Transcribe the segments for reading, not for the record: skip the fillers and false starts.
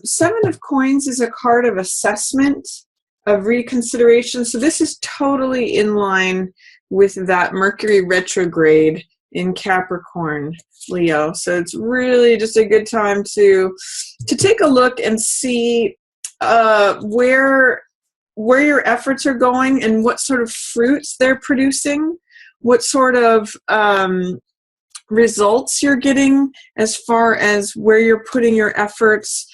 Seven of Coins is a card of assessment, of reconsideration. So this is totally in line with that Mercury retrograde in Capricorn, Leo. So it's really just a good time to take a look and see where your efforts are going and what sort of fruits they're producing, what sort of results you're getting as far as where you're putting your efforts.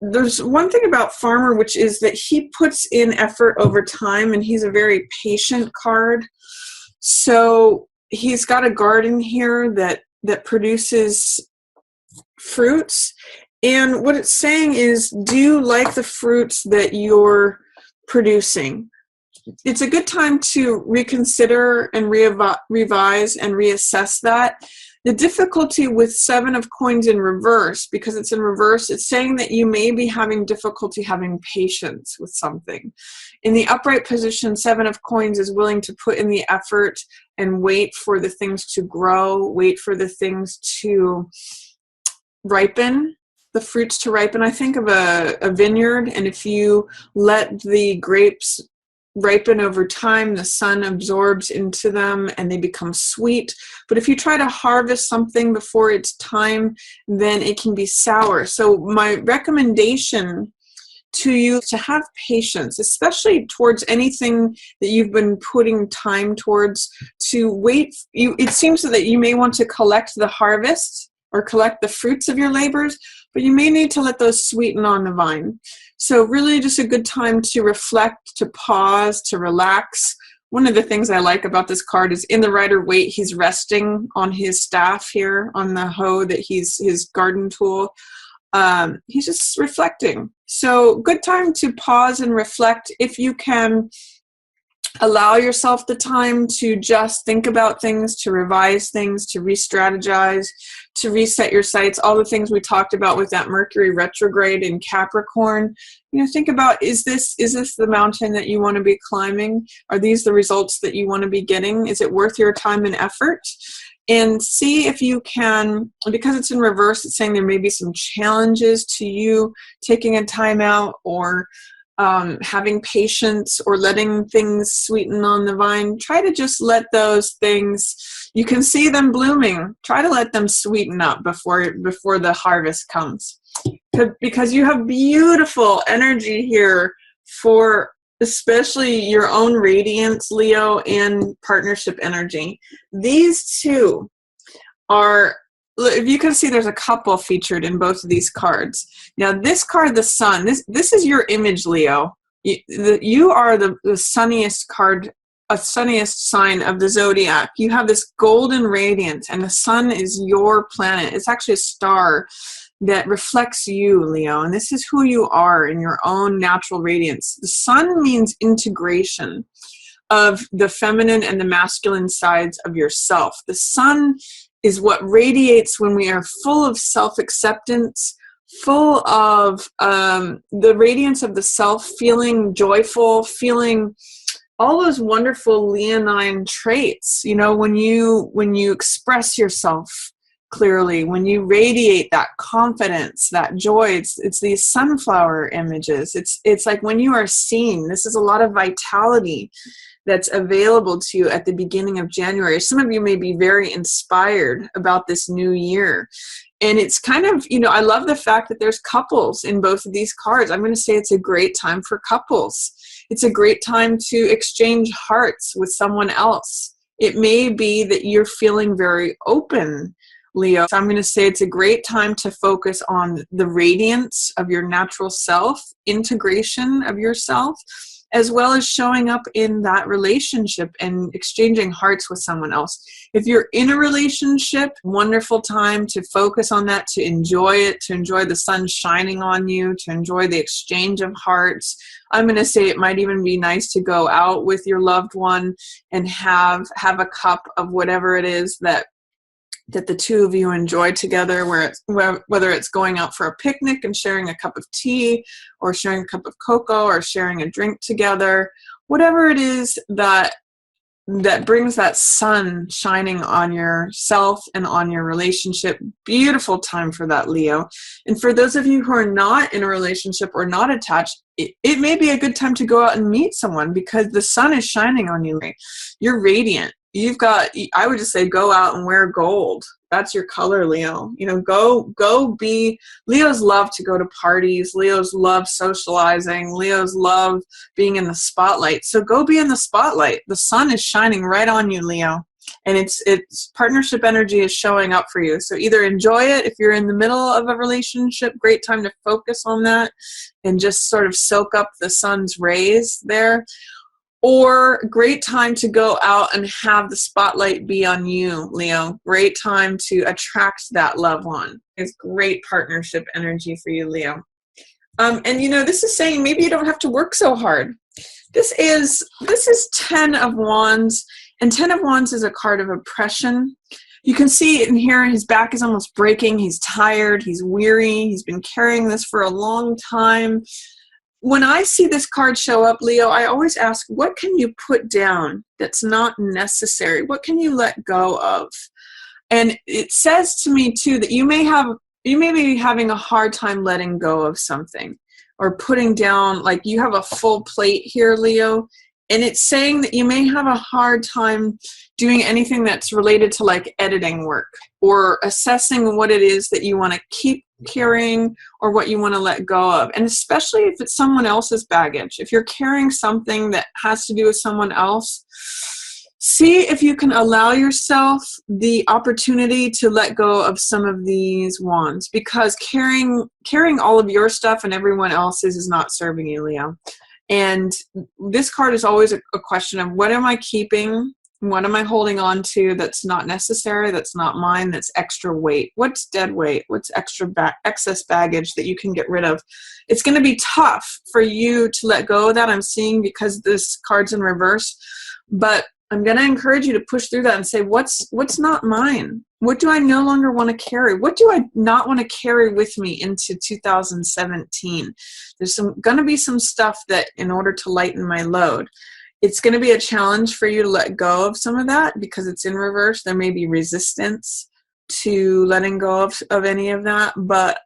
There's one thing about Farmer, which is that he puts in effort over time, and he's a very patient card. So he's got a garden here that produces fruits. And what it's saying is, do you like the fruits that you're producing? It's a good time to reconsider and revise and reassess that. The difficulty with Seven of Coins in reverse, because it's in reverse, it's saying that you may be having difficulty having patience with something. In the upright position, Seven of Coins is willing to put in the effort and wait for the things to grow, wait for the things to ripen, the fruits to ripen. I think of a vineyard, and if you let the grapes ripen over time, the sun absorbs into them and they become sweet. But if you try to harvest something before it's time, then it can be sour. So my recommendation to you to have patience, especially towards anything that you've been putting time towards, to wait. It seems that you may want to collect the harvest or collect the fruits of your labors, but you may need to let those sweeten on the vine. So really just a good time to reflect, to pause, to relax. One of the things I like about this card is in the Rider-Waite, he's resting on his staff here, on the hoe that he's his garden tool. He's just reflecting. So good time to pause and reflect. If you can allow yourself the time to just think about things, to revise things, to re-strategize, to reset your sights, all the things we talked about with that Mercury retrograde in Capricorn. Think about, is this the mountain that you want to be climbing? Are these the results that you want to be getting? Is it worth your time and effort? And see if you can, because it's in reverse, it's saying there may be some challenges to you taking a time out, or having patience, or letting things sweeten on the vine. Try to just let those things, you can see them blooming, try to let them sweeten up before the harvest comes. Because you have beautiful energy here for especially your own radiance, Leo, and partnership energy. These two are, if you can see, there's a couple featured in both of these cards. Now this card, the sun, this is your image, Leo. You are the sunniest card, a sunniest sign of the zodiac. You have this golden radiance, and the sun is your planet. It's actually a star that reflects you, Leo, and this is who you are in your own natural radiance. The sun means integration of the feminine and the masculine sides of yourself. The sun is what radiates when we are full of self-acceptance, full of the radiance of the self, feeling joyful, feeling all those wonderful leonine traits. When you express yourself clearly, when you radiate that confidence, that joy, it's these sunflower images. It's like when you are seen, this is a lot of vitality that's available to you at the beginning of January. Some of you may be very inspired about this new year. And it's kind of, I love the fact that there's couples in both of these cards. I'm going to say it's a great time for couples. It's a great time to exchange hearts with someone else. It may be that you're feeling very open, Leo. So I'm going to say it's a great time to focus on the radiance of your natural self, integration of yourself, as well as showing up in that relationship and exchanging hearts with someone else. If you're in a relationship, wonderful time to focus on that, to enjoy it, to enjoy the sun shining on you, to enjoy the exchange of hearts. I'm going to say it might even be nice to go out with your loved one and have a cup of whatever it is that the two of you enjoy together, whether it's going out for a picnic and sharing a cup of tea, or sharing a cup of cocoa, or sharing a drink together, whatever it is that that brings that sun shining on yourself and on your relationship. Beautiful time for that, Leo. And for those of you who are not in a relationship or not attached, it may be a good time to go out and meet someone, because the sun is shining on you. You're radiant. I would just say, go out and wear gold. That's your color, Leo. Go be. Leos love to go to parties. Leos love socializing. Leos love being in the spotlight. So go be in the spotlight. The sun is shining right on you, Leo. And it's partnership energy is showing up for you. So either enjoy it if you're in the middle of a relationship, great time to focus on that and just sort of soak up the sun's rays there. Or great time to go out and have the spotlight be on you, Leo. Great time to attract that loved one. It's great partnership energy for you, Leo. And this is saying maybe you don't have to work so hard. This is 10 of Wands, and 10 of Wands is a card of oppression. You can see in here his back is almost breaking. He's tired. He's weary. He's been carrying this for a long time. When I see this card show up, Leo, I always ask, what can you put down that's not necessary? What can you let go of? And it says to me, too, that you may be having a hard time letting go of something or putting down, like you have a full plate here, Leo, and it's saying that you may have a hard time doing anything that's related to like editing work or assessing what it is that you want to keep carrying or what you want to let go of. And especially if it's someone else's baggage. If you're carrying something that has to do with someone else, see if you can allow yourself the opportunity to let go of some of these wands, because carrying all of your stuff and everyone else's is not serving you, Leo. And this card is always a question of, what am I keeping? What am I holding on to that's not necessary, that's not mine, that's extra weight? What's dead weight? What's excess baggage that you can get rid of? It's going to be tough for you to let go of that, I'm seeing, because this card's in reverse. But I'm going to encourage you to push through that and say, what's not mine? What do I no longer want to carry? What do I not want to carry with me into 2017? There's going to be some stuff that, in order to lighten my load, it's going to be a challenge for you to let go of some of that, because it's in reverse. There may be resistance to letting go of any of that, but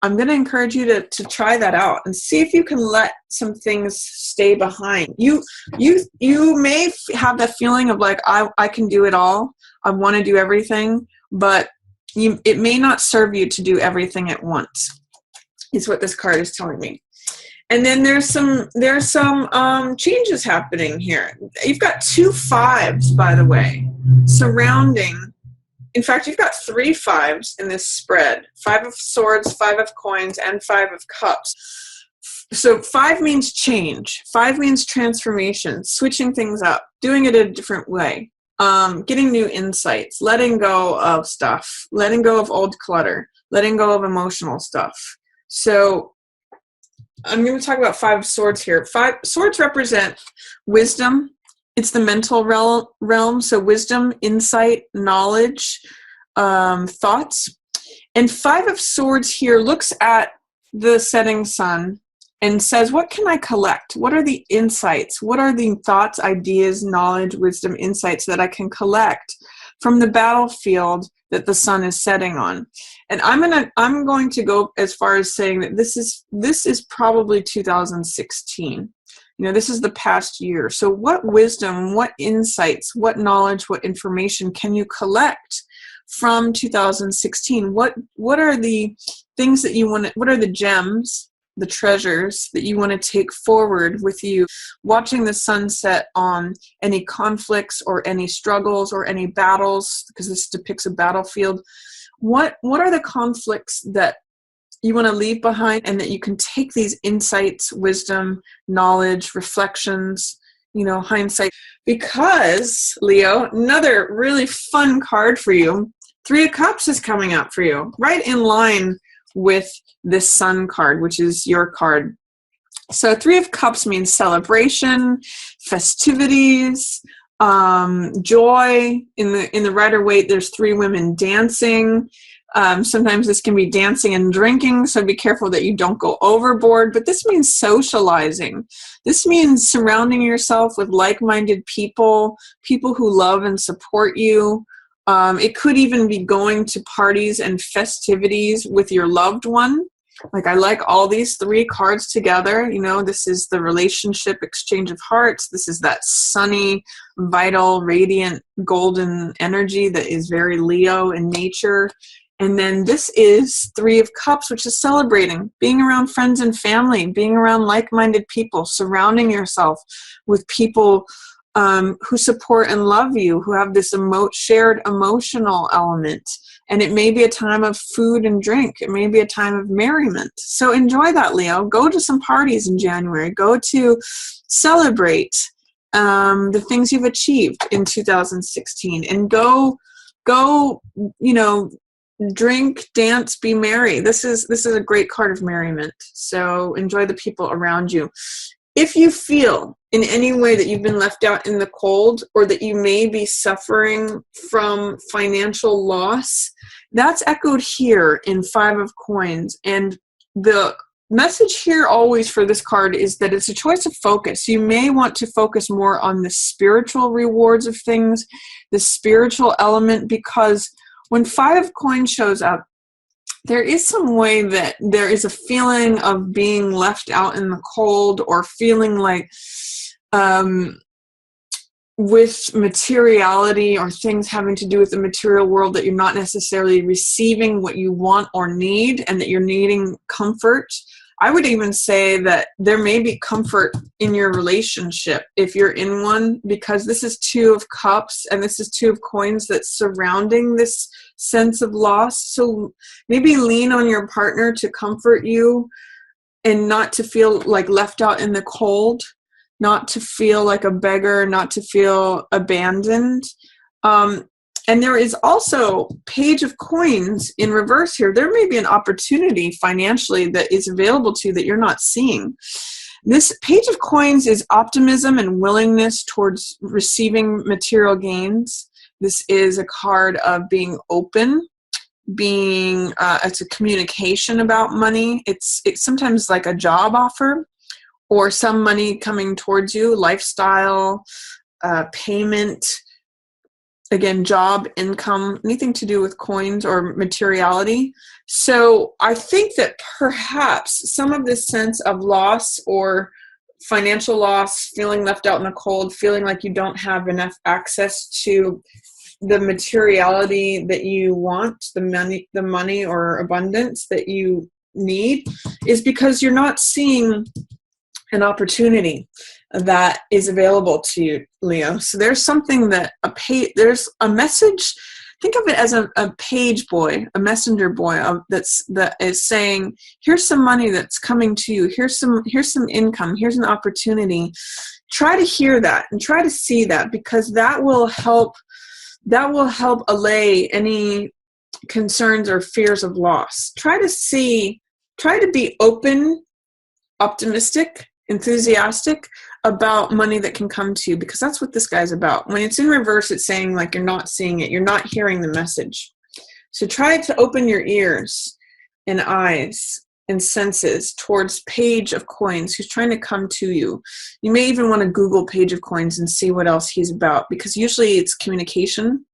I'm going to encourage you to try that out and see if you can let some things stay behind. You may have that feeling of like, I can do it all. I want to do everything, but it may not serve you to do everything at once, is what this card is telling me. And then there's some changes happening here. You've got 2 5s, by the way, surrounding. In fact, you've got 3 5s in this spread. 5 of Swords, 5 of Coins, and 5 of Cups. So 5 means change. 5 means transformation, switching things up, doing it a different way, getting new insights, letting go of stuff, letting go of old clutter, letting go of emotional stuff. So I'm going to talk about 5 of Swords here. 5 Swords represent wisdom. It's the mental realm, so wisdom, insight, knowledge, thoughts. And 5 of Swords here looks at the setting sun and says, what can I collect? What are the insights? What are the thoughts, ideas, knowledge, wisdom, insights that I can collect from the battlefield that the sun is setting on? And I'm going to go as far as saying that this is probably 2016. This is the past year. So what wisdom, what insights, what knowledge, what information can you collect from 2016? What are the things that you want to, what are the gems, the treasures that you want to take forward with you, watching the sunset on any conflicts or any struggles or any battles, because this depicts a battlefield. What are the conflicts that you want to leave behind, and that you can take these insights, wisdom, knowledge, reflections, hindsight? Because, Leo, another really fun card for you, 3 of Cups is coming up for you, right in line with this Sun card, which is your card. So 3 of Cups means celebration, festivities, joy. In the Rider-Waite, there's 3 women dancing. Sometimes this can be dancing and drinking, so be careful that you don't go overboard. But this means socializing. This means surrounding yourself with like-minded people, people who love and support you. It could even be going to parties and festivities with your loved one. Like, I like all these three cards together. You know, this is the relationship exchange of hearts. This is that sunny, vital, radiant, golden energy that is very Leo in nature. And then this is Three of Cups, which is celebrating, being around friends and family, being around like-minded people, surrounding yourself with people who support and love you, who have this shared emotional element. And it may be a time of food and drink. It may be a time of merriment. So enjoy that, Leo. Go to some parties in January. Go to celebrate the things you've achieved in 2016. And go, you know, drink, dance, be merry. This is a great card of merriment. So enjoy the people around you. If you feel in any way that you've been left out in the cold, or that you may be suffering from financial loss, that's echoed here in Five of Coins. And the message here always for this card is that it's a choice of focus. You may want to focus more on the spiritual rewards of things, the spiritual element, because when Five of Coins shows up, there is some way that there is a feeling of being left out in the cold, or feeling like with materiality or things having to do with the material world, that you're not necessarily receiving what you want or need, and that you're needing comfort. I would even say that there may be comfort in your relationship if you're in one, because this is Two of Cups and this is Two of Coins that's surrounding this sense of loss. So maybe lean on your partner to comfort you and not to feel like left out in the cold, not to feel like a beggar, not to feel abandoned. And there is also Page of Coins in reverse here. There may be an opportunity financially that is available to you that you're not seeing. This Page of Coins is optimism and willingness towards receiving material gains. This is a card of being open, it's a communication about money. It's sometimes like a job offer, or some money coming towards you, lifestyle, payment, again, job, income, anything to do with coins or materiality. So I think that perhaps some of this sense of loss or financial loss, feeling left out in the cold, feeling like you don't have enough access to the materiality that you want, the money or abundance that you need, is because you're not seeing an opportunity that is available to you, Leo. So there's something that there's a message. Think of it as a page boy, a messenger boy that is saying, here's some money that's coming to you. Here's some income. Here's an opportunity. Try to hear that and try to see that, because that will help allay any concerns or fears of loss. Try to be open, optimistic, enthusiastic about money that can come to you, because that's what this guy's about. When it's in reverse, it's saying like you're not seeing it, you're not hearing the message. So try to open your ears and eyes and senses towards Page of Coins, who's trying to come to you. You may even want to Google Page of Coins and see what else he's about, because usually it's communication,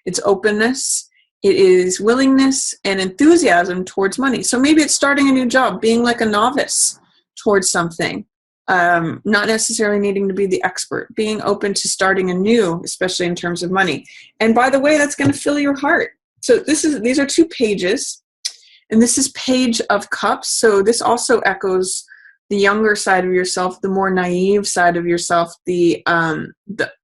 it's openness, it is willingness and enthusiasm towards money. So maybe it's starting a new job, being like a novice towards something. Not necessarily needing to be the expert, being open to starting anew, especially in terms of money. And by the way, that's going to fill your heart. So these are two pages, and this is Page of Cups. So this also echoes the younger side of yourself, the more naive side of yourself, the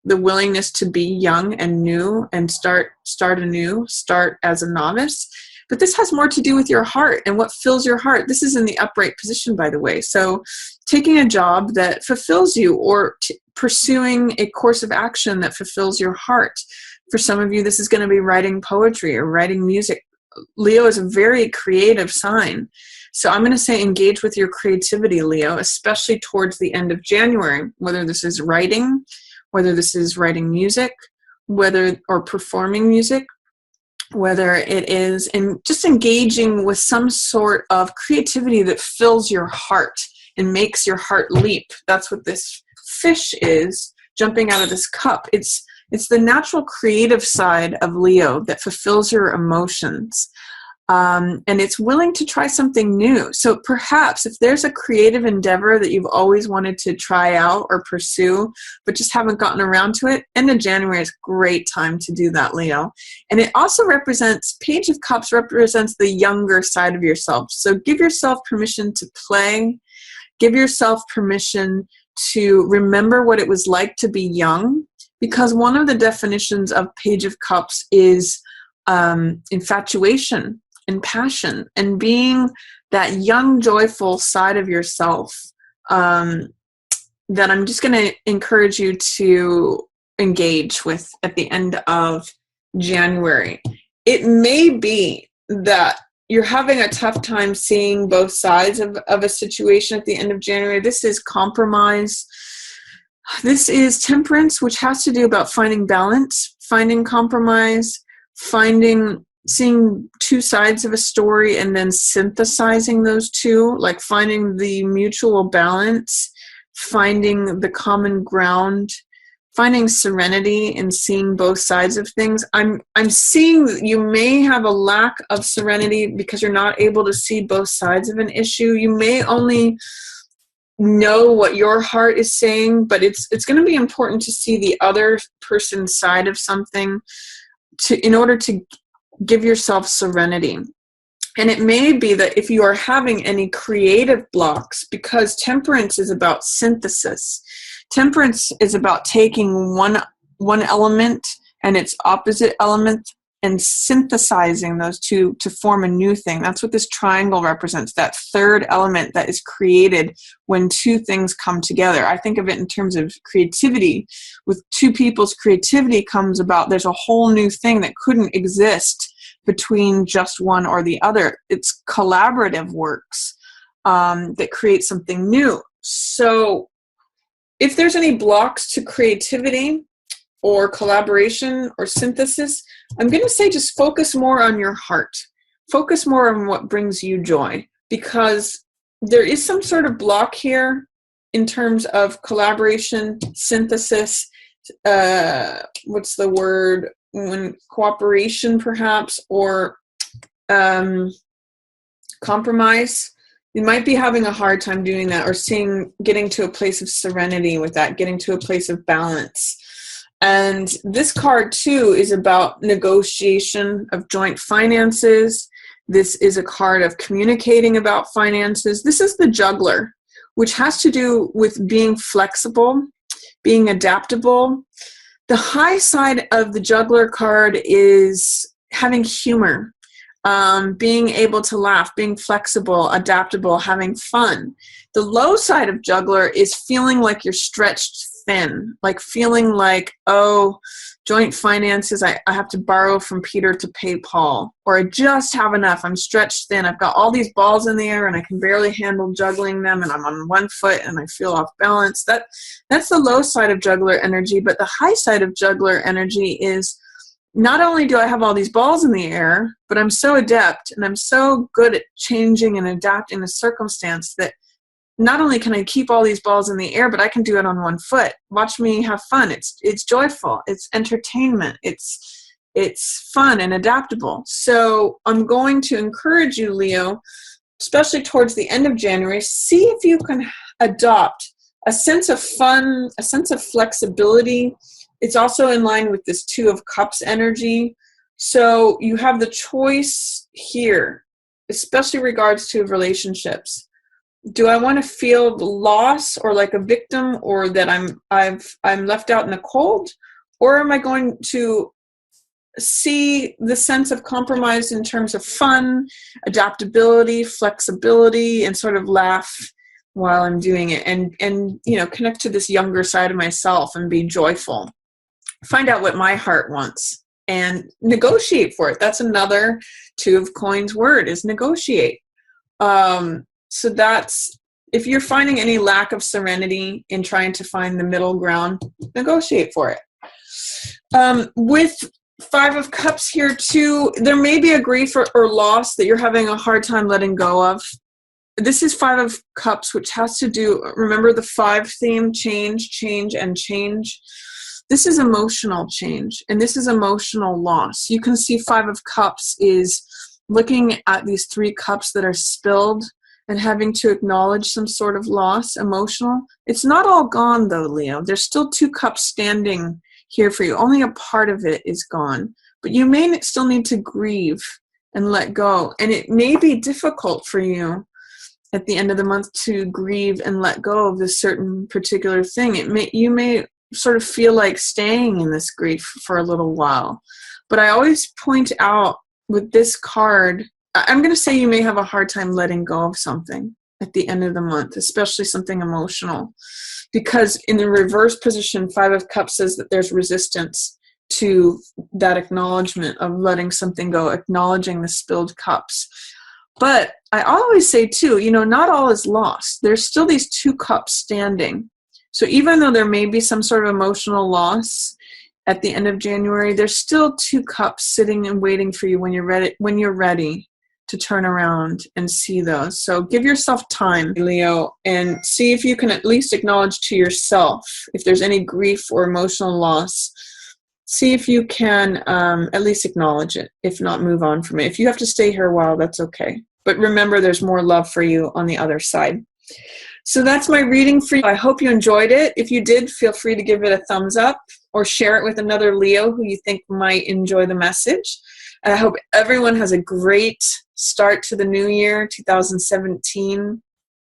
willingness to be young and new and start anew, start as a novice. But this has more to do with your heart and what fills your heart. This is in the upright position, by the way. So taking a job that fulfills you, or pursuing a course of action that fulfills your heart. For some of you, this is going to be writing poetry or writing music. Leo is a very creative sign. So I'm going to say engage with your creativity, Leo, especially towards the end of January, whether this is writing, whether this is writing music, or performing music, whether it is in just engaging with some sort of creativity that fills your heart and makes your heart leap. That's what this fish is jumping out of this cup. It's the natural creative side of Leo that fulfills your emotions. And it's willing to try something new. So perhaps if there's a creative endeavor that you've always wanted to try out or pursue, but just haven't gotten around to it, end of January is a great time to do that, Leo. And it also represents, Page of Cups represents the younger side of yourself. So give yourself permission to play. Give yourself permission to remember what it was like to be young, because one of the definitions of Page of Cups is infatuation and passion, and being that young, joyful side of yourself that I'm just going to encourage you to engage with at the end of January. It may be that you're having a tough time seeing both sides of a situation at the end of January. This is compromise. This is temperance, which has to do about finding balance, finding compromise, seeing two sides of a story and then synthesizing those two, like finding the mutual balance, finding the common ground, finding serenity in seeing both sides of things. I'm seeing that you may have a lack of serenity because you're not able to see both sides of an issue. You may only know what your heart is saying, but it's going to be important to see the other person's side of something in order to give yourself serenity. And it may be that if you are having any creative blocks, because temperance is about synthesis. Temperance is about taking one element and its opposite element and synthesizing those two to form a new thing. That's what this triangle represents, that third element that is created when two things come together. I think of it in terms of creativity. With two people's creativity comes about, there's a whole new thing that couldn't exist between just one or the other. It's collaborative works that create something new. So if there's any blocks to creativity or collaboration or synthesis, I'm going to say just focus more on your heart. Focus more on what brings you joy, because there is some sort of block here in terms of collaboration, synthesis, what's the word, when cooperation perhaps, or compromise. You might be having a hard time doing that, or getting to a place of serenity with that, getting to a place of balance. And this card too is about negotiation of joint finances. This is a card of communicating about finances. This is the Juggler, which has to do with being flexible, being adaptable. The high side of the Juggler card is having humor, being able to laugh, being flexible, adaptable, having fun. The low side of Juggler is feeling like you're stretched thin, like feeling like, oh, joint finances, I have to borrow from Peter to pay Paul, or I just have enough, I'm stretched thin, I've got all these balls in the air and I can barely handle juggling them, and I'm on one foot and I feel off balance. That's the low side of Juggler energy. But the high side of Juggler energy is, not only do I have all these balls in the air, but I'm so adept and I'm so good at changing and adapting to circumstance that not only can I keep all these balls in the air, but I can do it on one foot. Watch me have fun. It's joyful. It's entertainment. It's fun and adaptable. So I'm going to encourage you, Leo, especially towards the end of January, see if you can adopt a sense of fun, a sense of flexibility. It's also in line with this Two of Cups energy. So you have the choice here, especially regards to relationships. Do I want to feel the loss or like a victim, or that I'm left out in the cold? Or am I going to see the sense of compromise in terms of fun, adaptability, flexibility, and sort of laugh while I'm doing it, and connect to this younger side of myself and be joyful? Find out what my heart wants and negotiate for it. That's another Two of Coins word, is negotiate. So that's, if you're finding any lack of serenity in trying to find the middle ground, negotiate for it. With Five of Cups here too. There may be a grief or loss that you're having a hard time letting go of. This is Five of Cups, which has to do, remember the 5 theme, change, change, and change. This is emotional change, and this is emotional loss. You can see 5 of Cups is looking at these 3 cups that are spilled and having to acknowledge some sort of loss, emotional. It's not all gone though, Leo. There's still 2 cups standing here for you. Only a part of it is gone, but you may still need to grieve and let go. And it may be difficult for you at the end of the month to grieve and let go of this certain particular thing. You may sort of feel like staying in this grief for a little while. But I always point out with this card, I'm going to say you may have a hard time letting go of something at the end of the month, especially something emotional. Because in the reverse position, 5 of Cups says that there's resistance to that acknowledgement of letting something go, acknowledging the spilled cups. But I always say too, not all is lost. There's still these 2 cups standing. So even though there may be some sort of emotional loss at the end of January, there's still 2 cups sitting and waiting for you when you're ready to turn around and see those. So give yourself time, Leo, and see if you can at least acknowledge to yourself if there's any grief or emotional loss. See if you can at least acknowledge it, if not move on from it. If you have to stay here a while, that's okay. But remember, there's more love for you on the other side. So that's my reading for you. I hope you enjoyed it. If you did, feel free to give it a thumbs up or share it with another Leo who you think might enjoy the message. I hope everyone has a great start to the new year, 2017.